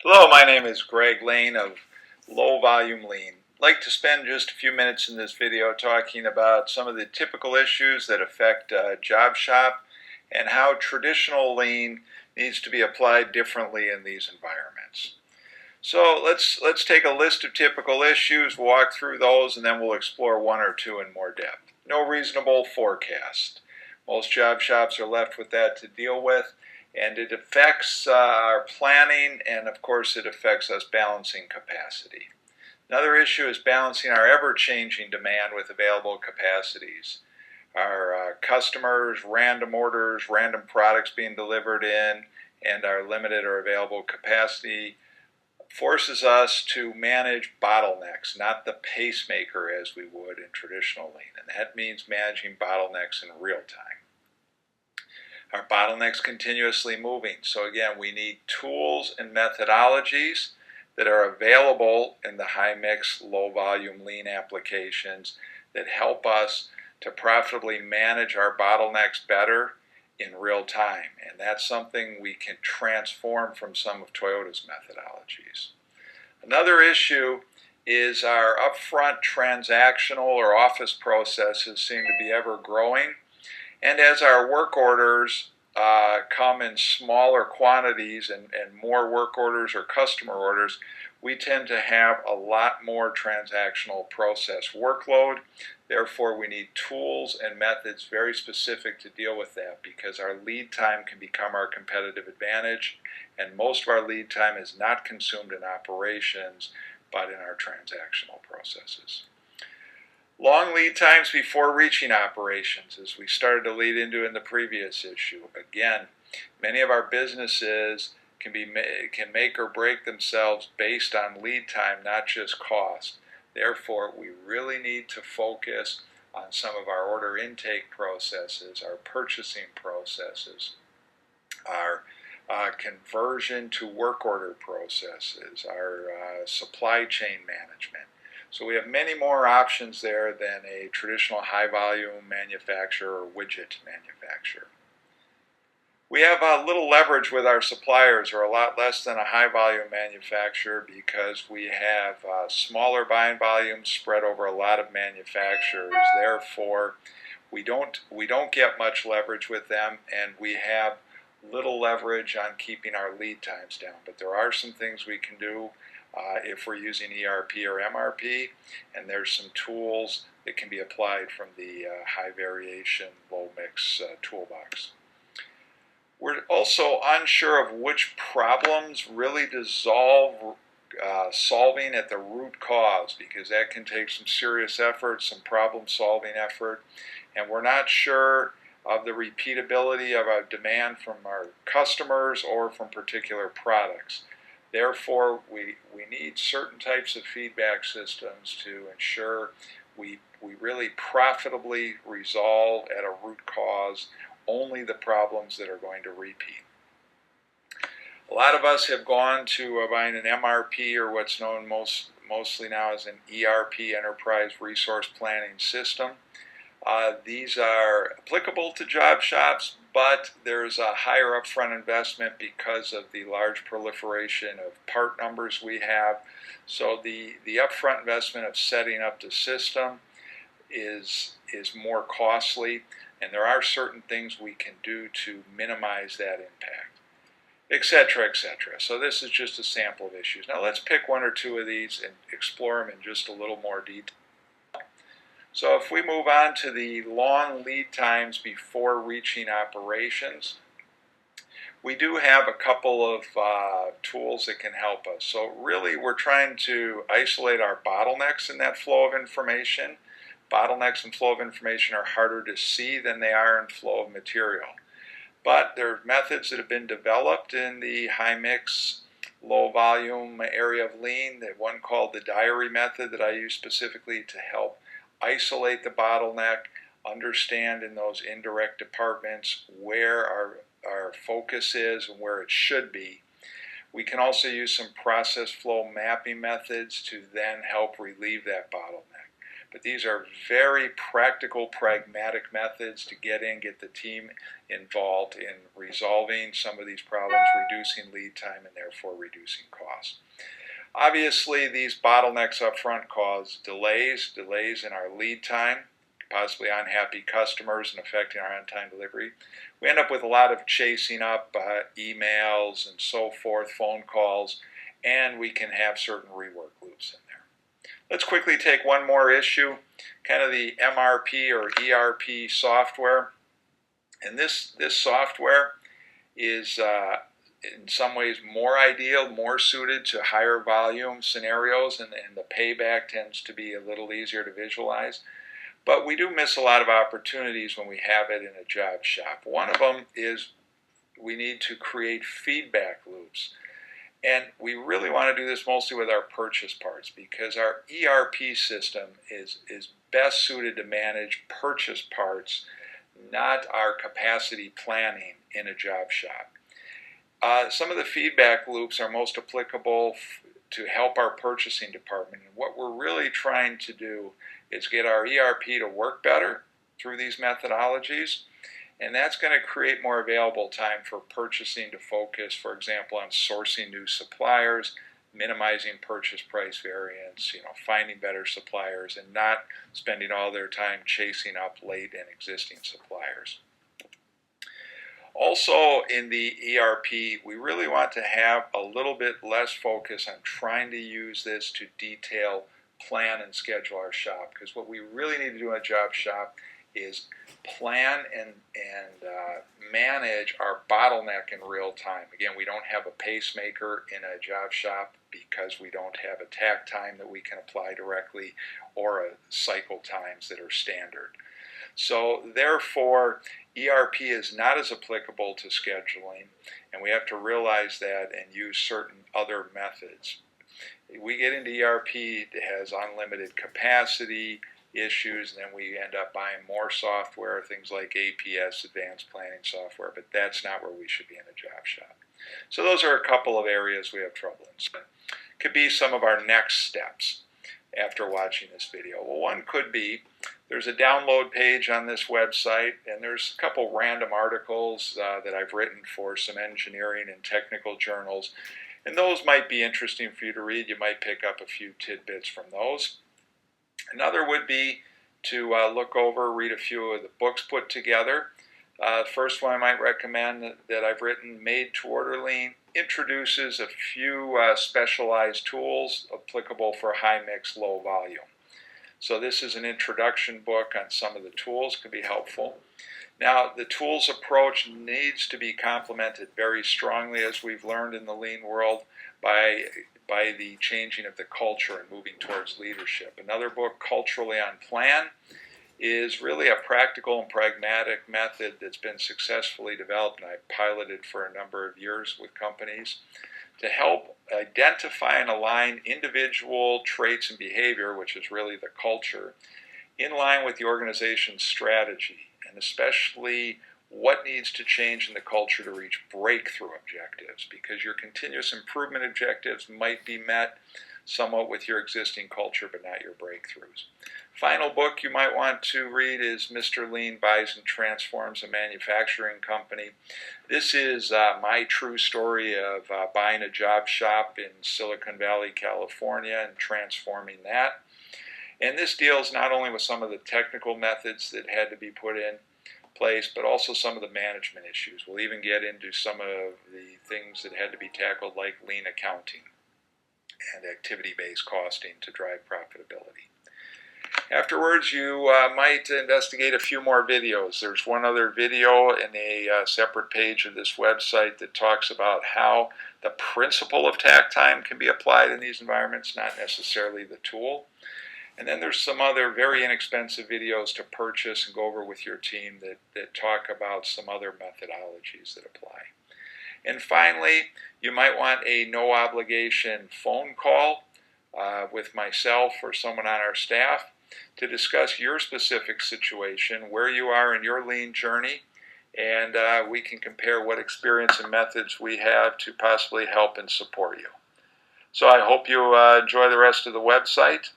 Hello, my name is Greg Lane of Low Volume Lean. I'd like to spend just a few minutes in this video talking about some of the typical issues that affect job shop and how traditional lean needs to be applied differently in these environments. So let's take a list of typical issues, walk through those, and then we'll explore one or two in more depth. No reasonable forecast. Most job shops are left with that to deal with, and it affects our planning, and of course it affects us balancing capacity. Another issue is balancing our ever-changing demand with available capacities. Our customers, random orders, random products being delivered in, and our limited or available capacity forces us to manage bottlenecks, not the pacemaker as we would in traditional lean. And that means managing bottlenecks in real time. Our bottlenecks continuously moving. So again, we need tools and methodologies that are available in the high mix, low volume lean applications that help us to profitably manage our bottlenecks better in real time. And that's something we can transform from some of Toyota's methodologies. Another issue is our upfront transactional or office processes seem to be ever growing. And as our work orders come in smaller quantities and more work orders or customer orders, we tend to have a lot more transactional process workload. Therefore, we need tools and methods very specific to deal with that because our lead time can become our competitive advantage, and most of our lead time is not consumed in operations but in our transactional processes. Long lead times before reaching operations, as we started to lead into in the previous issue. Again, many of our businesses can make or break themselves based on lead time, not just cost. Therefore, we really need to focus on some of our order intake processes, our purchasing processes, our conversion to work order processes, our supply chain management. So we have many more options there than a traditional high volume manufacturer or widget manufacturer. We have a little leverage with our suppliers, or a lot less than a high volume manufacturer, because we have smaller buying volumes spread over a lot of manufacturers. Therefore, we don't get much leverage with them, and we have little leverage on keeping our lead times down. But there are some things we can do if we're using ERP or MRP, and there's some tools that can be applied from the high variation, low mix toolbox. We're also unsure of which problems really dissolve solving at the root cause, because that can take some serious effort, some problem solving effort, and we're not sure of the repeatability of our demand from our customers or from particular products. Therefore, we need certain types of feedback systems to ensure we really profitably resolve at a root cause only the problems that are going to repeat. A lot of us have gone to buying an MRP, or what's known mostly now as an ERP, Enterprise Resource Planning System. These are applicable to job shops, but there's a higher upfront investment because of the large proliferation of part numbers we have. So the upfront investment of setting up the system is more costly, and there are certain things we can do to minimize that impact, etc., etc. So this is just a sample of issues. Now let's pick one or two of these and explore them in just a little more detail. So if we move on to the long lead times before reaching operations, we do have a couple of tools that can help us. So really we're trying to isolate our bottlenecks in that flow of information. Bottlenecks in flow of information are harder to see than they are in flow of material. But there are methods that have been developed in the high mix, low volume area of lean, that one called the diary method that I use specifically to help isolate the bottleneck, understand in those indirect departments where our focus is and where it should be. We can also use some process flow mapping methods to then help relieve that bottleneck. but these are very practical, pragmatic methods to get the team involved in resolving some of these problems, reducing lead time, and therefore reducing costs. Obviously, these bottlenecks up front cause delays in our lead time, possibly unhappy customers and affecting our on-time delivery. We end up with a lot of chasing up emails and so forth, phone calls, and we can have certain rework loops in there. Let's quickly take one more issue, kind of the MRP or ERP software. And this software is in some ways more ideal, more suited to higher volume scenarios, and the payback tends to be a little easier to visualize. But we do miss a lot of opportunities when we have it in a job shop. One of them is we need to create feedback loops. And we really want to do this mostly with our purchase parts, because our ERP system is best suited to manage purchase parts, not our capacity planning in a job shop. Some of the feedback loops are most applicable to help our purchasing department. And what we're really trying to do is get our ERP to work better through these methodologies, and that's going to create more available time for purchasing to focus, for example, on sourcing new suppliers, minimizing purchase price variance, finding better suppliers, and not spending all their time chasing up late and existing suppliers. Also, in the ERP, we really want to have a little bit less focus on trying to use this to detail, plan, and schedule our shop, because what we really need to do in a job shop is plan and manage our bottleneck in real time. Again, we don't have a pacemaker in a job shop because we don't have a takt time that we can apply directly or cycle times that are standard. So therefore, ERP is not as applicable to scheduling, and we have to realize that and use certain other methods. We get into ERP that has unlimited capacity issues, and then we end up buying more software, things like APS, advanced planning software, but that's not where we should be in a job shop. So those are a couple of areas we have trouble in. So could be some of our next steps after watching this video. Well, one could be there's a download page on this website, and there's a couple random articles that I've written for some engineering and technical journals, and those might be interesting for you to read. You might pick up a few tidbits from those. Another would be to look over, read a few of the books put together. First one I might recommend that I've written, Made to Order Lean, introduces a few specialized tools applicable for high mix, low volume. So this is an introduction book on some of the tools, could be helpful. Now, the tools approach needs to be complemented very strongly, as we've learned in the lean world, by the changing of the culture and moving towards leadership. Another book, Culturally on Plan, is really a practical and pragmatic method that's been successfully developed, and I've piloted for a number of years with companies to help identify and align individual traits and behavior, which is really the culture, in line with the organization's strategy, and especially what needs to change in the culture to reach breakthrough objectives, because your continuous improvement objectives might be met somewhat with your existing culture, but not your breakthroughs. Final book you might want to read is Mr. Lean Buys and Transforms a Manufacturing Company. This is my true story of buying a job shop in Silicon Valley, California, and transforming that. And this deals not only with some of the technical methods that had to be put in place, but also some of the management issues. We'll even get into some of the things that had to be tackled, like lean accounting and activity-based costing to drive profitability. Afterwards, you might investigate a few more videos. There's one other video in a separate page of this website that talks about how the principle of takt time can be applied in these environments, not necessarily the tool. And then there's some other very inexpensive videos to purchase and go over with your team that talk about some other methodologies that apply. And finally, you might want a no-obligation phone call with myself or someone on our staff to discuss your specific situation, where you are in your lean journey, and we can compare what experience and methods we have to possibly help and support you. So I hope you enjoy the rest of the website.